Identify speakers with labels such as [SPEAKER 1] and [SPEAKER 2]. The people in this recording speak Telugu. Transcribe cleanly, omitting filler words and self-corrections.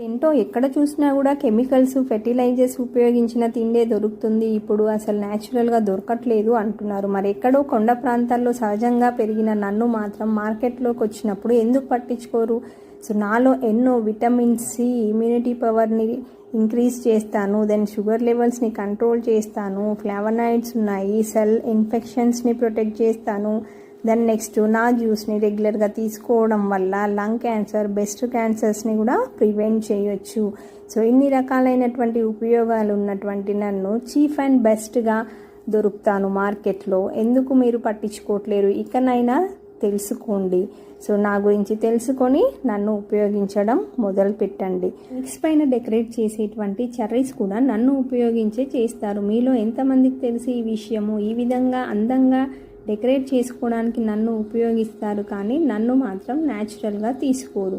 [SPEAKER 1] ఏంటో ఎక్కడ చూసినా కూడా కెమికల్స్, ఫెర్టిలైజర్స్ ఉపయోగించిన తిండే దొరుకుతుంది. ఇప్పుడు అసలు న్యాచురల్గా దొరకట్లేదు అంటున్నారు. మరి ఎక్కడో కొండ ప్రాంతాల్లో సహజంగా పెరిగిన నన్ను మాత్రం మార్కెట్లోకి వచ్చినప్పుడు ఎందుకు పట్టించుకోరు? సో నాలో ఎన్నో విటమిన్ సి ఇమ్యూనిటీ పవర్ని ఇంక్రీజ్ చేస్తాను, దెన్ షుగర్ లెవెల్స్ని కంట్రోల్ చేస్తాను, ఫ్లావనాయిడ్స్ ఉన్నాయి, సెల్ ఇన్ఫెక్షన్స్ని ప్రొటెక్ట్ చేస్తాను. దెన్ నెక్స్ట్ నా జ్యూస్ని రెగ్యులర్గా తీసుకోవడం వల్ల లంగ్ క్యాన్సర్, బ్రెస్ట్ క్యాన్సర్స్ని కూడా ప్రివెంట్ చేయొచ్చు. సో ఇన్ని రకాలైనటువంటి ఉపయోగాలు ఉన్నటువంటి నన్ను చీఫ్ అండ్ బెస్ట్గా దొరుకుతాను మార్కెట్లో. ఎందుకు మీరు పట్టించుకోవట్లేరు? ఇకనైనా తెలుసుకోండి. సో నా గురించి తెలుసుకొని నన్ను ఉపయోగించడం మొదలు పెట్టండి. మిక్స్ పైన డెకరేట్ చేసేటువంటి చెర్రీస్ కూడా నన్ను ఉపయోగించే చేస్తారు. మీలో ఎంతమందికి తెలిసి ఈ విషయము? ఈ విధంగా అందంగా డెకరేట్ చేసుకోవడానికి నన్ను ఉపయోగిస్తారు, కానీ నన్ను మాత్రం న్యాచురల్గా తీసుకోరు.